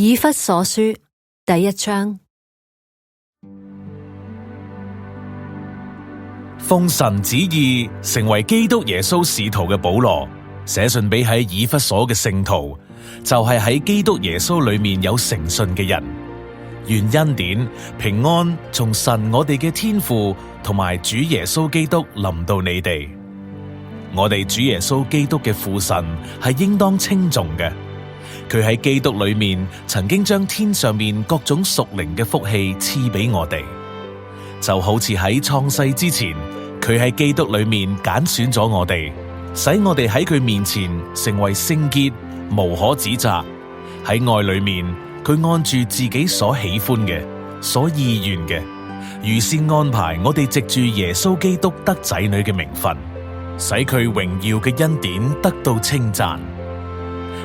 以弗所書第1章。奉神旨意成為基督耶穌使徒嘅保羅，寫信俾喺以弗所嘅聖徒，就係喺基督耶穌裏面有誠信嘅人。願恩典平安從神我哋嘅天父同埋主耶穌基督臨到你哋。我哋主耶穌基督嘅父神係應當稱頌嘅。佢喺基督裏面曾經將天上面各種屬靈嘅福氣賜俾我哋，就好似喺創世之前，佢喺基督裏面揀選咗我哋，使我哋喺佢面前成為聖潔，無可指責。喺愛裏面，佢按住自己所喜歡嘅、所意願嘅，預先安排我哋藉住耶穌基督得仔女嘅名分，使佢榮耀嘅恩典得到稱讚。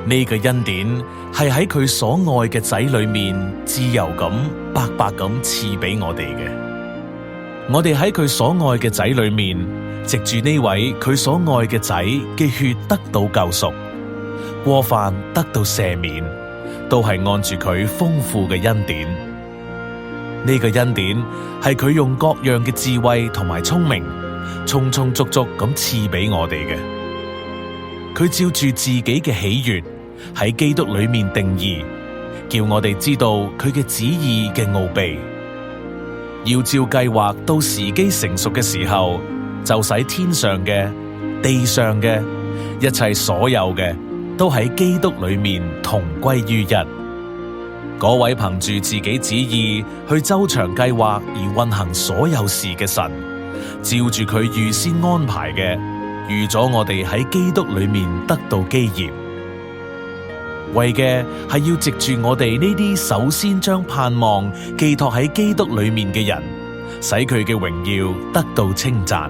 呢個恩典係喺佢所愛嘅仔裏面自由咁白白咁賜俾我哋嘅。我哋喺佢所愛嘅仔裏面，藉住呢位佢所愛嘅仔嘅血得到救贖，過犯得到赦免，都係按住佢豐富嘅恩典。呢個恩典係佢用各樣嘅智慧同埋聰明，充充足足咁賜俾我哋嘅。佢照住自己嘅喜悅喺基督裏面定義，叫我哋知道佢嘅旨意嘅奧秘，要照計劃到時機成熟嘅時候，就使天上嘅、地上嘅一切所有嘅，都喺基督裏面同歸於一。嗰位憑住自己旨意去周詳計劃而運行所有事嘅神，照住佢預先安排嘅，預咗我哋喺基督裏面得到基業，為嘅係要藉住我哋呢啲首先將盼望寄託喺基督裏面嘅人，使佢嘅榮耀得到稱讚。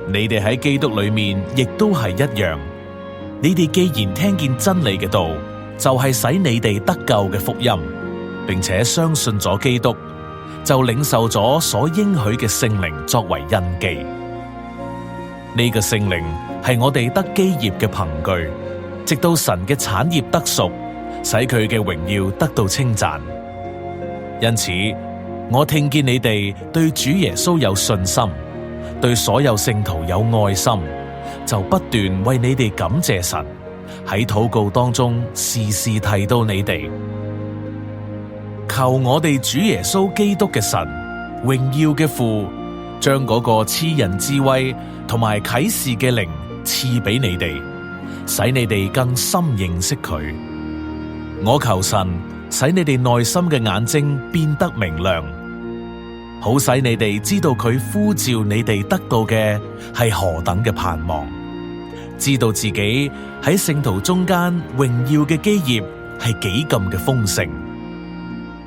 你哋喺基督裏面亦都係一樣。你哋既然聽見真理嘅道，就係使你哋得救嘅福音，並且相信咗基督，就領受咗所應許嘅聖靈作為印記。呢個聖靈係我哋得基業嘅憑據，直到神嘅產業得贖，使佢嘅榮耀得到稱讚。因此，我聽見你哋對主耶穌有信心，對所有聖徒有愛心，就不斷為你哋感謝神，喺禱告當中時時提到你哋。求我哋主耶穌基督嘅神，榮耀嘅父，將嗰個賜人智慧同埋啟示嘅靈賜俾你哋，使你哋更深認識佢。我求神使你哋內心嘅眼睛變得明亮，好使你哋知道佢呼召你哋得到嘅係何等嘅盼望，知道自己喺聖徒中間榮耀嘅基業係幾咁嘅豐盛，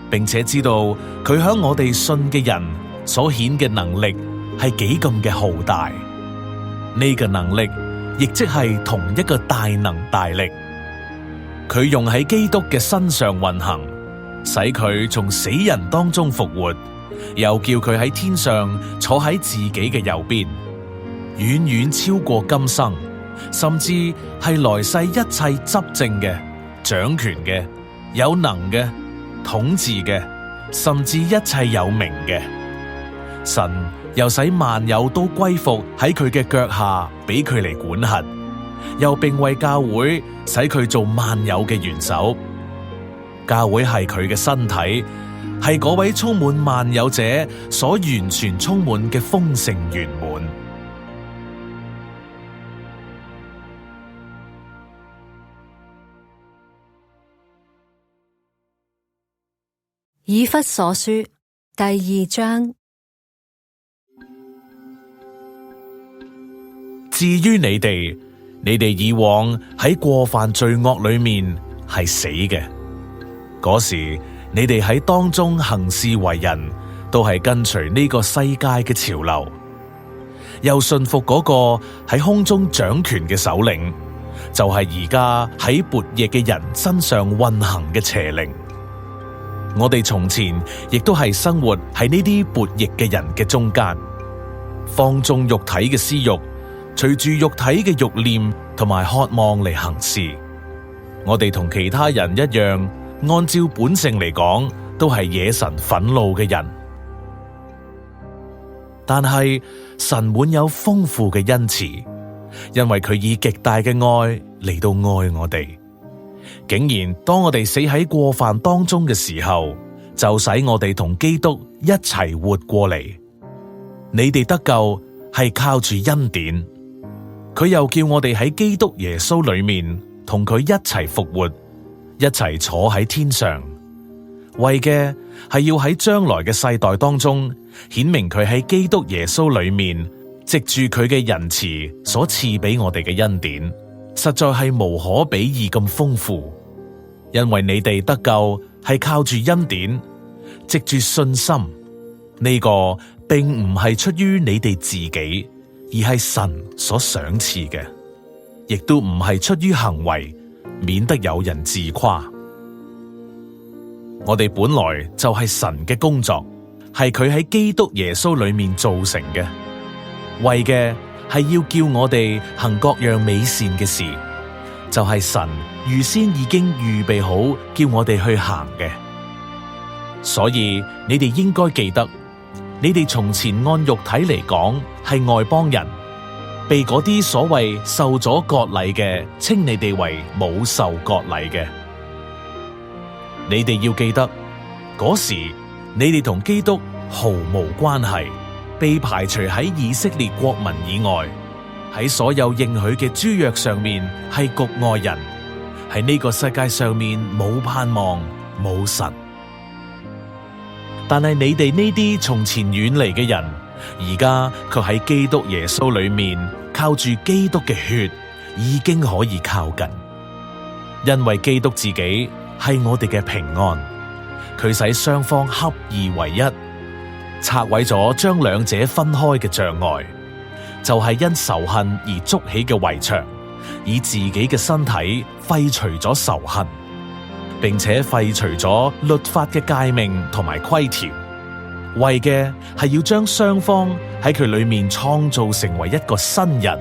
並且知道佢響我哋信嘅人所顯嘅能力係幾咁嘅浩大。呢個能力亦即係同一個大能大力，佢用喺基督嘅身上運行，使佢從死人當中復活，又叫佢喺天上坐喺自己嘅右邊，遠遠超過今生，甚至係來世一切執政嘅、掌權嘅、有能嘅、統治嘅，甚至一切有名嘅。神又使萬有都歸服喺佢嘅腳下，俾佢嚟管轄，又並為教會使佢做萬有嘅元首。教會係佢嘅身體，係嗰位充滿萬有者所完全充滿嘅豐盛圓滿。以弗所書第2章。至於你哋以往喺過犯罪惡裏面係死嘅，嗰時你哋喺當中行事為人，都係跟隨呢個世界嘅潮流，又信服嗰個喺空中掌權嘅首領，就係而家喺悖逆嘅人身上運行嘅邪靈。我哋從前亦都係生活喺呢啲悖逆嘅人嘅中間，放縱肉體嘅私欲，隨住肉體嘅慾念同埋渴望嚟行事。我哋同其他人一樣，按照本性嚟講，都係惹神憤怒嘅人。但係神滿有豐富嘅恩慈，因為佢以極大嘅愛嚟到愛我哋。竟然當我哋死喺過犯當中嘅時候，就使我哋同基督一齊活過嚟。你哋得救係靠住恩典，佢又叫我哋喺基督耶穌裏面同佢一齊復活，一齊坐喺天上，為嘅係要喺將來嘅世代當中顯明佢喺基督耶穌裏面藉住佢嘅仁慈所賜俾我哋嘅恩典，實在係無可比擬咁豐富。因為你哋得救係靠住恩典，藉住信心，呢個並唔係出於你哋自己，而係神所賞賜嘅，亦都唔係出於行為，免得有人自誇。我哋本來就係神嘅工作，係佢喺基督耶穌裏面造成嘅，為嘅係要叫我哋行各樣美善嘅事，就係神預先已經預備好叫我哋去行嘅。所以你哋應該記得，你哋從前按肉體嚟講係外邦人，被嗰啲所謂受咗割禮嘅稱你哋為冇受割禮嘅。你哋要記得，嗰時你哋同基督毫無關係，被排除喺以色列國民以外，喺所有應許嘅諸約上面係局外人，喺呢個世界上面冇盼望，冇神。但係你哋呢啲從前遠離嘅人，而家卻喺基督耶穌裏面靠住基督嘅血，已經可以靠近，因為基督自己係我哋嘅平安，佢使雙方合二為一，拆毀咗將兩者分開嘅障礙，就係因仇恨而築起嘅圍牆，以自己嘅身體廢除咗仇恨，並且廢除咗律法嘅誡命同埋規條，為嘅係要將雙方喺佢裏面創造成為一個新人，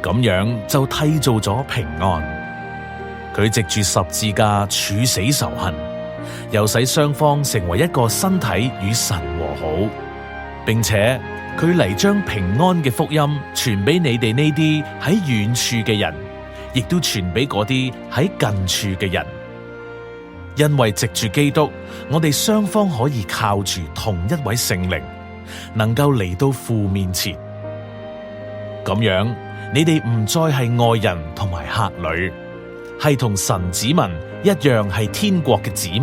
咁樣就締造咗平安。佢藉住十字架處死仇恨，又使雙方成為一個身體與神和好，並且佢嚟將平安嘅福音傳俾你哋呢啲喺遠處嘅人，亦都傳俾嗰啲喺近處嘅人。因為藉住基督，我哋雙方可以靠住同一位聖靈，能夠嚟到父面前。咁樣，你哋唔再係外人同埋客旅，係同神子民一樣，係天國嘅子民，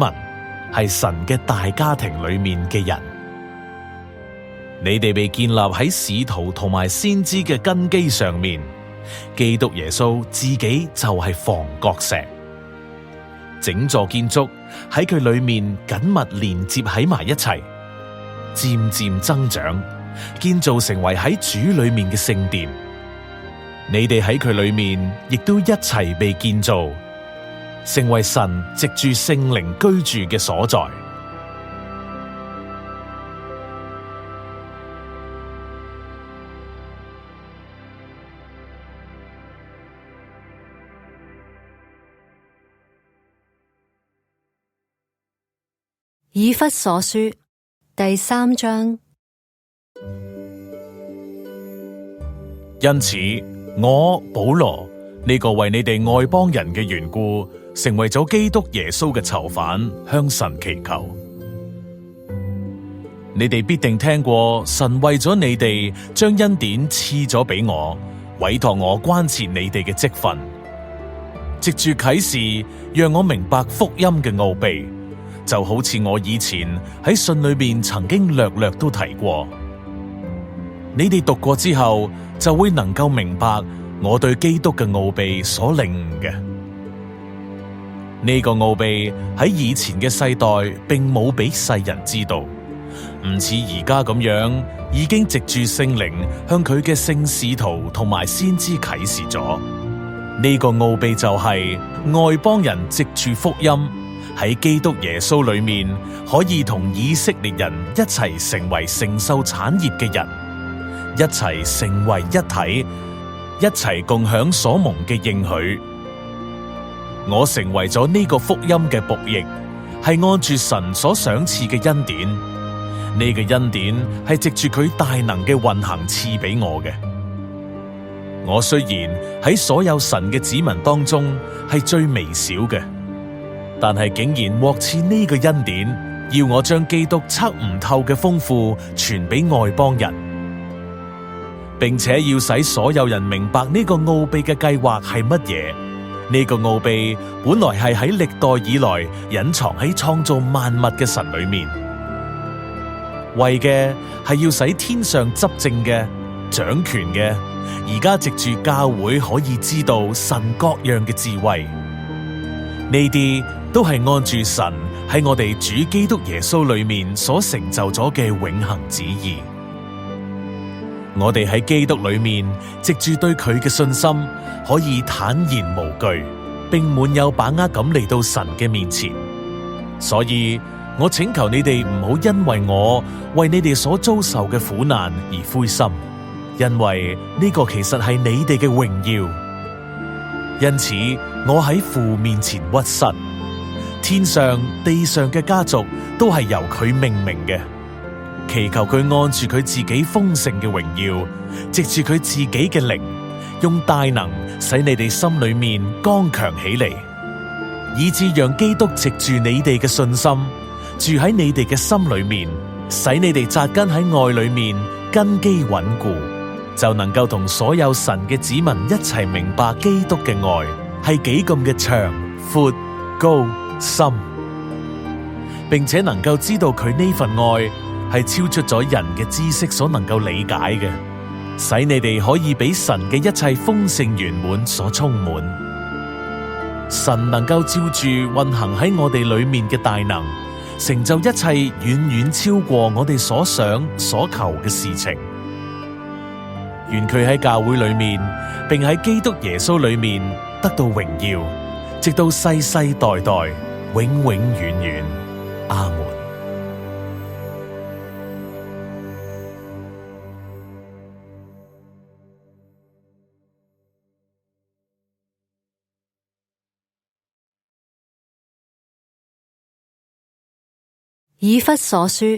係神嘅大家庭裏面嘅人。你哋被建立喺使徒同埋先知嘅根基上面，基督耶穌自己就係房角石，整座建築喺佢裏面緊密連接喺埋一齊，漸漸增長，建造成為喺主裏面嘅聖殿。你哋喺佢裏面亦都一齊被建造，成為神藉住聖靈居住嘅所在。以弗所書第3章。因此，我保羅呢個為你哋外邦人嘅緣故，成為咗基督耶穌嘅囚犯，向神祈求。你哋必定聽過神為咗你哋將恩典賜咗俾我，委託我關切你哋嘅職分，藉住啟示讓我明白福音嘅奧秘，就好似我以前喺信裏面曾經略略都提過。你哋讀過之後，就會能夠明白我對基督嘅奧秘所領悟嘅。呢個奧秘喺以前嘅世代並冇俾世人知道，唔似而家咁樣已經藉住聖靈向佢嘅聖使徒同埋先知啟示咗。呢個奧秘就係外邦人藉住福音喺基督耶穌裏面可以同以色列人一齊成為承受產業嘅人，一齊成為一體，一齊共享所蒙嘅應許。我成為咗呢個福音嘅僕役，係按住神所賞賜嘅恩典。呢個恩典係藉住佢大能嘅運行賜俾我嘅。我雖然喺所有神嘅子民當中係最微小嘅，但係竟然獲賜呢個恩典，要我將基督測唔透嘅豐富傳俾外邦人，並且要使所有人明白呢個奧秘嘅計劃係乜嘢。呢個奧秘本來係喺歷代以來隱藏喺創造萬物嘅神裏面，為嘅係要使天上執政嘅、掌權嘅，而家藉住教會可以知道神各樣嘅智慧。呢啲都係按住神喺我哋主基督耶穌裏面所成就咗嘅永恆旨意。我哋喺基督裏面，藉住對佢嘅信心，可以坦然無懼，並滿有把握咁嚟到神嘅面前。所以我請求你哋唔好因為我為你哋所遭受嘅苦難而灰心，因為呢個其實係你哋嘅榮耀。因此，我喺父面前屈膝，天上地上嘅家族都係由佢命名嘅。祈求佢按住佢自己豐盛嘅榮耀，藉住佢自己嘅靈，用大能使你哋心裏面剛強起嚟，以致讓基督藉住你哋嘅信心住喺你哋嘅心裏面，使你哋扎根喺愛裏面，根基穩固，就能夠同所有神嘅子民一齊明白基督嘅愛係幾咁嘅長、闊、高、深，並且能夠知道佢呢份愛係超出咗人嘅知識所能夠理解嘅，使你哋可以俾神嘅一切豐盛圓滿所充滿。神能夠照住運行喺我哋裏面嘅大能，成就一切遠遠超過我哋所想所求嘅事情。願佢喺教會裏面，並喺基督耶穌裏面得到榮耀，直到世世代代，永永遠遠。阿門。以弗所書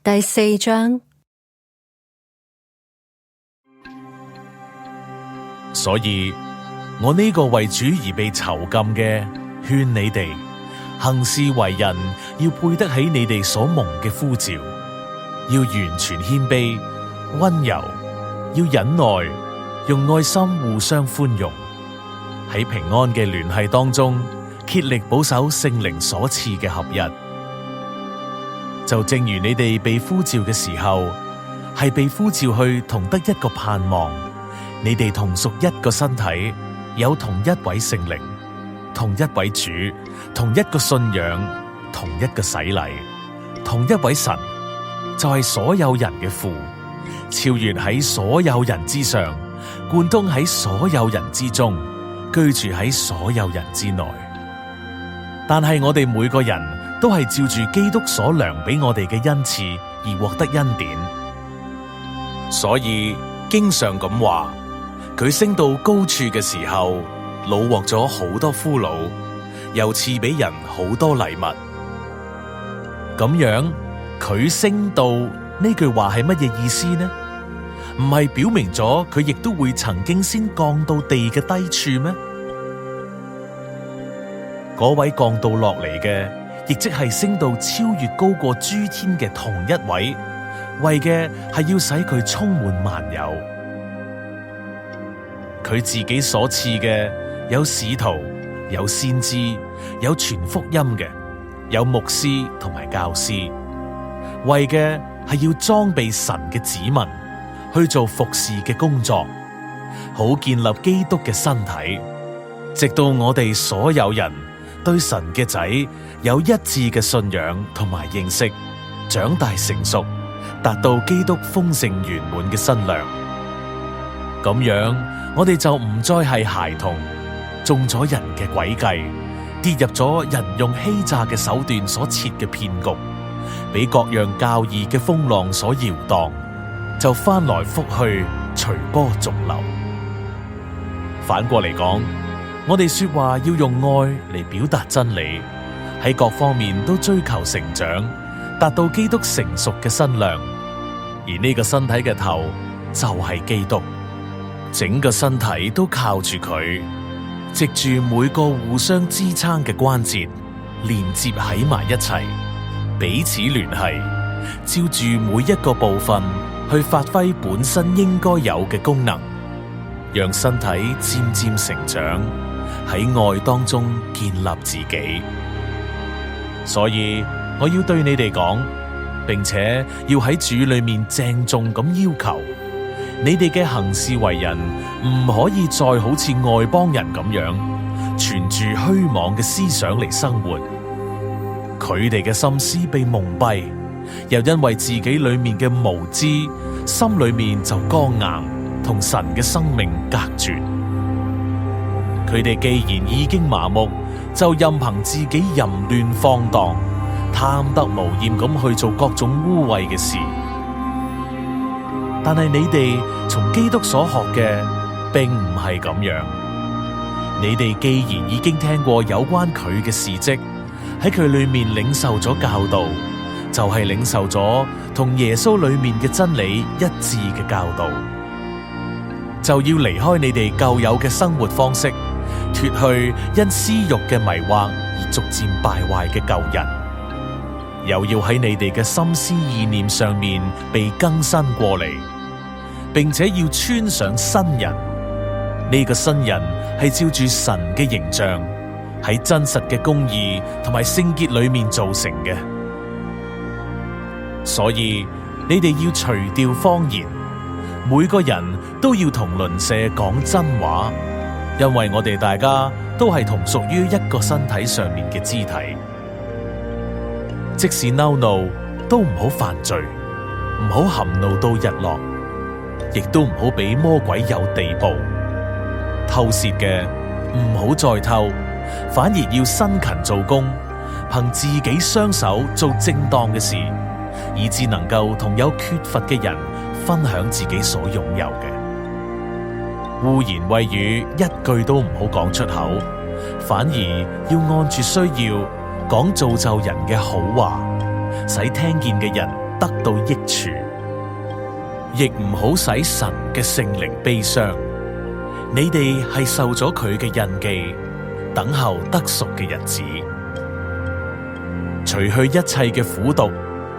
第4章。所以我呢個為主而被囚禁嘅，勸你哋行事為人要配得起你哋所蒙嘅呼召，要完全謙卑、溫柔，要忍耐，用愛心互相寬容，喺平安嘅聯繫當中竭力保守聖靈所賜嘅合一。就正如你哋被呼召嘅時候，係被呼召去同得一個盼望，你哋同屬一個身體，有同一位聖靈，同一位主，同一個信仰，同一個洗禮，同一位神，就係所有人嘅父，超越喺所有人之上，貫通喺所有人之中，居住喺所有人之內。但係我哋每個人都係照住基督所量俾我哋嘅恩賜而獲得恩典，所以經常咁話，佢升到高處嘅時候，擄獲咗好多俘虜，又賜俾人好多禮物。咁樣佢升到呢句話係乜嘢意思呢？唔係表明咗佢亦都會曾經先降到地嘅低處咩？嗰位降到落嚟嘅，亦即係升到超越高過諸天嘅同一位，為嘅係要使佢充滿萬有。佢自己所賜嘅有使徒，有先知，有傳福音嘅，有牧師同埋教師，為嘅係要裝備神嘅子民去做服侍嘅工作，好建立基督嘅身體，直到我哋所有人對神嘅仔有一致嘅信仰同埋認識，長大成熟，達到基督豐盛圓滿嘅身量。咁樣我哋就唔再係孩童，中咗人嘅詭計，跌入咗人用欺詐嘅手段所設嘅騙局，俾各樣教義嘅風浪所搖蕩，就翻來覆去，隨波逐流。反過嚟講，我哋說話要用愛嚟表達真理，喺各方面都追求成長，達到基督成熟嘅身量。而呢個身體嘅頭就係基督，整個身體都靠住佢，藉住每個互相支撐嘅關節連接喺埋一齊，彼此聯繫，照住每一個部分去發揮本身應該有嘅功能，讓身體漸漸成長，喺愛當中建立自己。所以我要對你哋講，並且要喺主裏面鄭重咁要求，你哋嘅行事為人唔可以再好似外邦人咁樣，存住虛妄嘅思想嚟生活。佢哋嘅心思被蒙蔽，又因為自己裏面嘅無知，心裏面就剛硬，同神嘅生命隔絕。佢哋既然已經麻木，就任憑自己淫亂放蕩，貪得無厭咁去做各種污穢嘅事。但係你哋從基督所學嘅並唔係咁樣。你哋既然已經聽過有關佢嘅事蹟，喺佢裏面領受咗教導，就係領受咗同耶穌裏面嘅真理一致嘅教導，就要離開你哋舊有嘅生活方式，脫去因私欲嘅迷惑而逐漸敗壞嘅舊人，又要喺你哋嘅心思意念上面被更新過嚟，並且要穿上新人。呢個新人係照住神嘅形象，喺真實嘅公義同埋聖潔裏面造成嘅。所以你哋要除掉謊言，每個人都要同鄰舍講真話，因為我哋大家都係同屬於一個身體上面嘅肢體。即使嬲怒，都唔好犯罪，唔好含怒到日落，亦都唔好俾魔鬼有地步。偷竊嘅唔好再偷，反而要辛勤做工，憑自己雙手做正當嘅事，以致能夠同有缺乏嘅人分享自己所擁有嘅。污言穢語一句都唔好講出口，反而要按住需要講造就人嘅好話，使聽見嘅人得到益處，亦唔好使神嘅聖靈悲傷。你哋係受咗佢嘅印記，等候得贖嘅日子。除去一切嘅苦毒、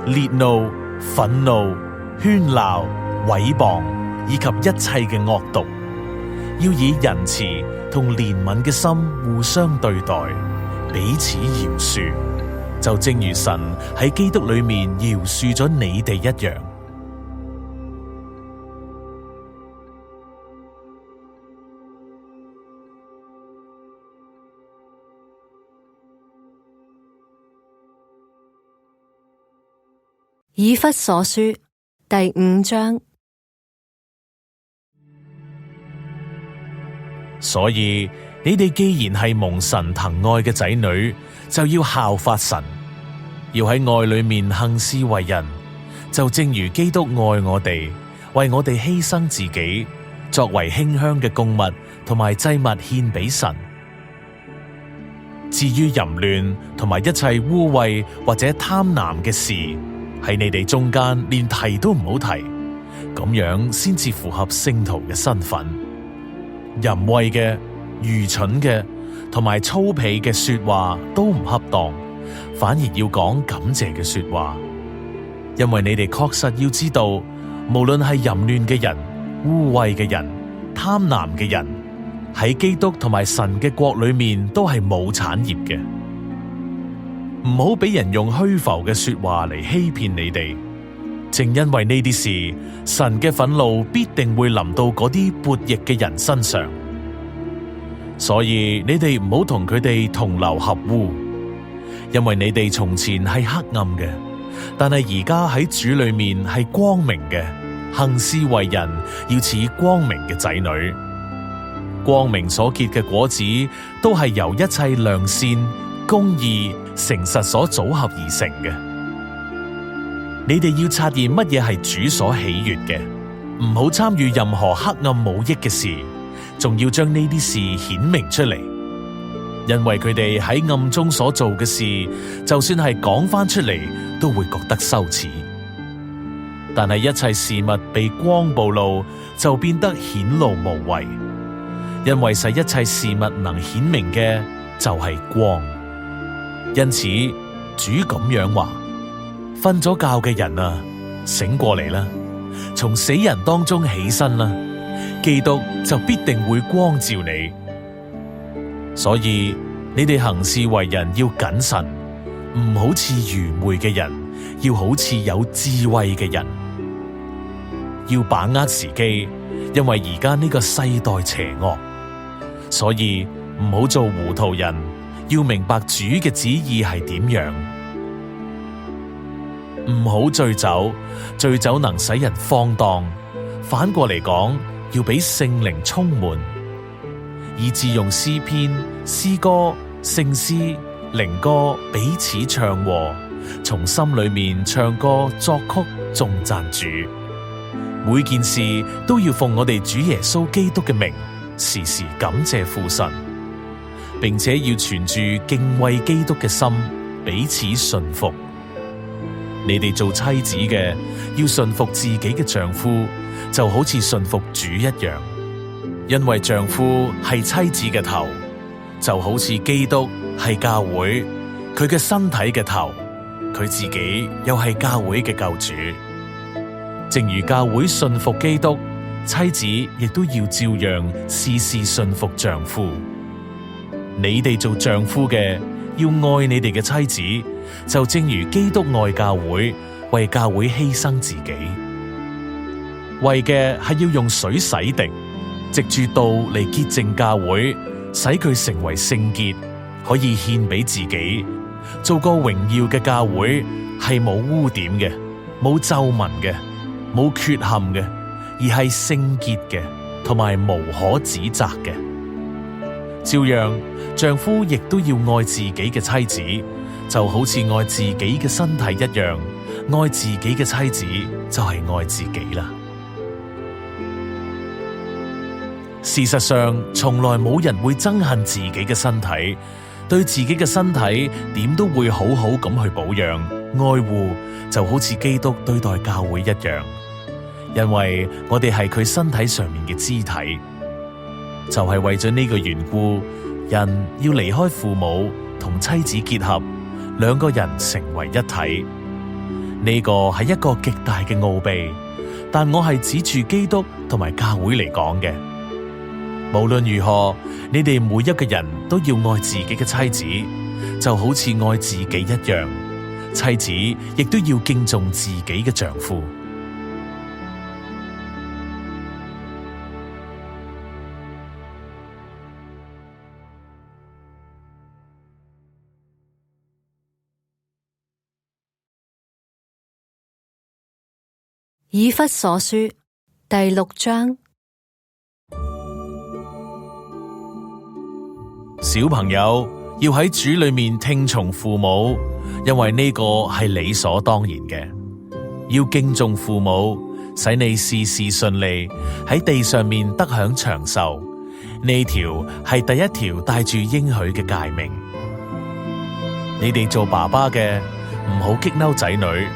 烈怒、憤怒、喧鬧、毀謗，以及一切嘅惡毒，要以仁慈同憐憫嘅心互相對待，彼此饒恕，就正如神喺基督裏面饒恕咗你哋一樣。以弗所書第5章。所以你哋既然係蒙神疼愛嘅仔女，就要效法神，要喺愛裏面行事為人，就正如基督愛我哋，為我哋犧牲自己，作為馨香嘅供物同埋祭物獻俾神。至於淫亂同埋一切污穢或者貪婪嘅事，喺你哋中間連提都唔好提，咁樣先至符合聖徒嘅身份。淫穢嘅、愚蠢嘅同埋粗鄙嘅說話都唔恰當，反而要講感謝嘅說話。因為你哋確實要知道，無論係淫亂嘅人、污穢嘅人、貪婪嘅人，喺基督同埋神嘅國裏面都係冇產業嘅。唔好俾人用虛浮嘅說話嚟欺騙你哋。正因為呢啲事，神嘅憤怒必定會臨到嗰啲悖逆嘅人身上。所以你哋唔好同佢哋同流合污，因為你哋從前係黑暗嘅，但係而家喺主裏面係光明嘅，行事為人要似光明嘅仔女。光明所結嘅果子，都係由一切良善、公義、誠實所組合而成嘅。你哋要察驗乜嘢係主所喜悅嘅，唔好參與任何黑暗冇益嘅事，仲要將呢啲事顯明出嚟。因為佢哋喺暗中所做嘅事，就算係講返出嚟，都會覺得羞恥。但係一切事物被光暴露，就變得顯露無遺，因為使一切事物能顯明嘅就係光。因此主咁樣話：瞓咗覺嘅人啊，醒過嚟啦，從死人當中起身啦，基督就必定會光照你。所以你哋行事為人要謹慎，唔好似愚昧嘅人，要好似有智慧嘅人。要把握時機，因為而家呢個世代邪惡，所以唔好做糊塗人，要明白主嘅旨意係點樣。唔好醉酒，醉酒能使人放蕩。反過嚟講，要俾聖靈充滿，以致用詩篇、詩歌、聖詩、靈歌彼此唱和，從心裏面唱歌作曲頌讚主。每件事都要奉我哋主耶穌基督嘅名，時時感謝父神，並且要存住敬畏基督嘅心，彼此順服。你哋做妻子嘅，要順服自己嘅丈夫，就好似順服主一樣，因為丈夫係妻子嘅頭，就好似基督係教會，佢嘅身體嘅頭，佢自己又係教會嘅救主。正如教會順服基督，妻子亦都要照樣事事順服丈夫。你哋做丈夫嘅，要愛你哋嘅妻子，就正如基督愛教會，為教會犧牲自己，為嘅係要用水洗滌，藉住道嚟潔淨教會，使佢成為聖潔，可以獻俾自己，做個榮耀嘅教會，係冇污點嘅，冇皺紋嘅，冇缺陷嘅，而係聖潔嘅，同埋無可指責嘅。照樣，丈夫亦都要愛自己嘅妻子，就好似愛自己嘅身體一樣。愛自己嘅妻子就係愛自己啦。事實上，從來冇人會憎恨自己嘅身體，對自己嘅身體點都會好好咁去保養、愛護，就好似基督對待教會一樣。因為我哋係佢身體上面嘅肢體，就係為咗呢個緣故，人要離開父母，同妻子結合，兩個人成為一體。呢個係一個極大嘅奧秘，但我係指住基督同埋教會嚟講嘅。無論如何，你哋每一個人都要愛自己嘅妻子，就好似愛自己一樣。妻子亦都要敬重自己嘅丈夫。以弗所書第6章。小朋友要喺主裏面聽從父母，因為呢個係理所當然嘅。要敬重父母，使你事事順利，喺地上面得享長壽。呢條係第一條帶住應許嘅誡命。你哋做爸爸嘅，唔好激嬲仔女，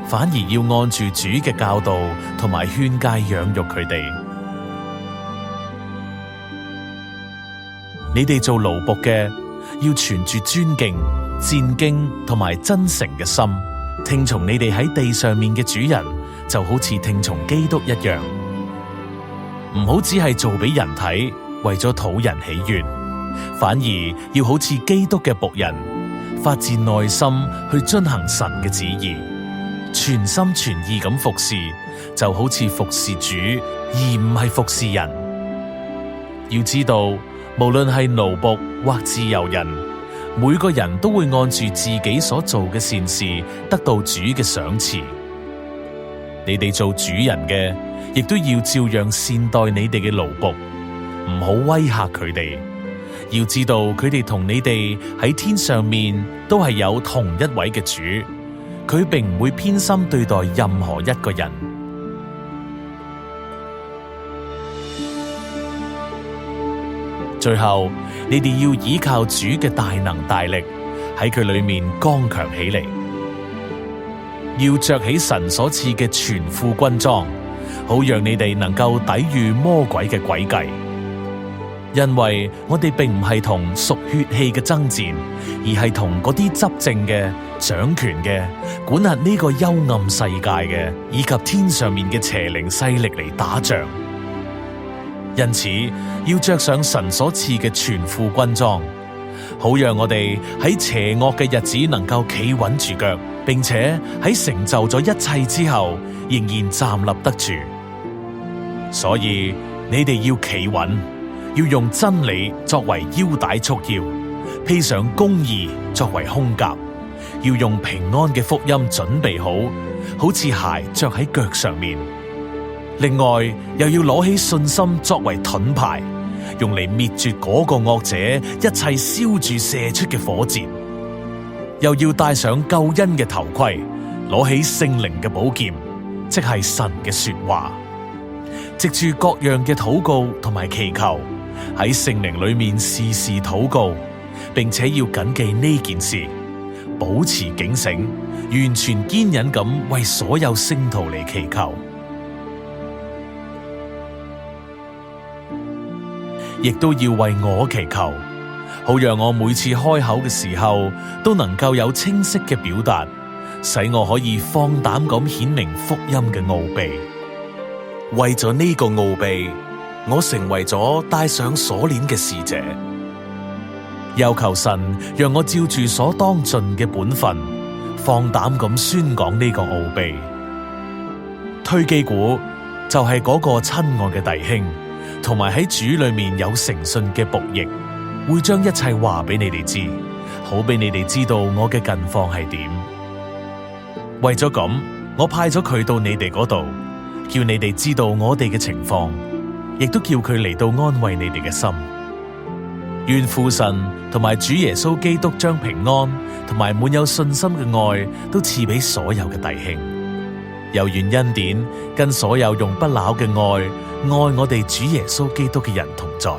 反而要按住主嘅教導同埋勸誡養育佢哋。你哋做奴僕嘅，要存住尊敬、戰兢同埋真誠嘅心，聽從你哋喺地上面嘅主人，就好似聽從基督一樣。唔好只係做俾人睇，為咗討人喜悅，反而要好似基督嘅僕人，發自內心去遵行神嘅旨意，全心全意咁服侍，就好似服侍主，而唔係服侍人。要知道，無論係奴僕或自由人，每個人都會按住自己所做嘅善事，得到主嘅賞賜。你哋做主人嘅，亦都要照樣善待你哋嘅奴僕，唔好威嚇佢哋。要知道，佢哋同你哋喺天上面都係有同一位嘅主，佢並唔會偏心對待任何一個人。最後，你哋要依靠主嘅大能大力，喺佢裏面剛強起嚟，要着起神所賜嘅全副軍裝，好讓你哋能夠抵禦魔鬼嘅詭計。因為我哋並唔係同屬血氣嘅爭戰，而係同嗰啲執政嘅、掌權嘅、管轄呢個幽暗世界嘅，以及天上面嘅邪靈勢力嚟打仗。因此，要着上神所賜嘅全副軍裝，好讓我哋喺邪惡嘅日子能夠企穩住腳，並且喺成就咗一切之後，仍然站立得住。所以你哋要企穩。要用真理作為腰帶束腰，披上公義作為胸甲，要用平安嘅福音準備好，好似鞋着喺腳上面。另外，又要攞起信心作為盾牌，用嚟滅絕嗰個惡者一切燒住射出嘅火箭。又要戴上救恩嘅頭盔，攞起聖靈嘅寶劍，即係神嘅說話，藉住各樣嘅禱告同埋祈求，喺聖靈裏面時時禱告，並且要謹記呢件事，保持警醒，完全堅忍咁為所有聖徒嚟祈求，亦都要為我祈求，好讓我每次開口嘅時候都能夠有清晰嘅表達，使我可以放膽咁顯明福音嘅奧秘。為咗呢個奧秘，我成為咗戴上鎖鏈嘅使者，又求神讓我照住所當盡嘅本分，放膽咁宣講呢個奧秘。推基古就係嗰個親愛嘅弟兄，同埋喺主裏面有誠信嘅僕役，會將一切話俾你哋知，好俾你哋知道我嘅近況係點。為咗咁，我派咗佢到你哋嗰度，叫你哋知道我哋嘅情況，亦都叫佢嚟到安慰你哋嘅心。願父神同埋主耶穌基督將平安同埋滿有信心嘅愛都賜俾所有嘅弟兄，又願恩典跟所有用不朽嘅愛我哋主耶穌基督嘅人同在。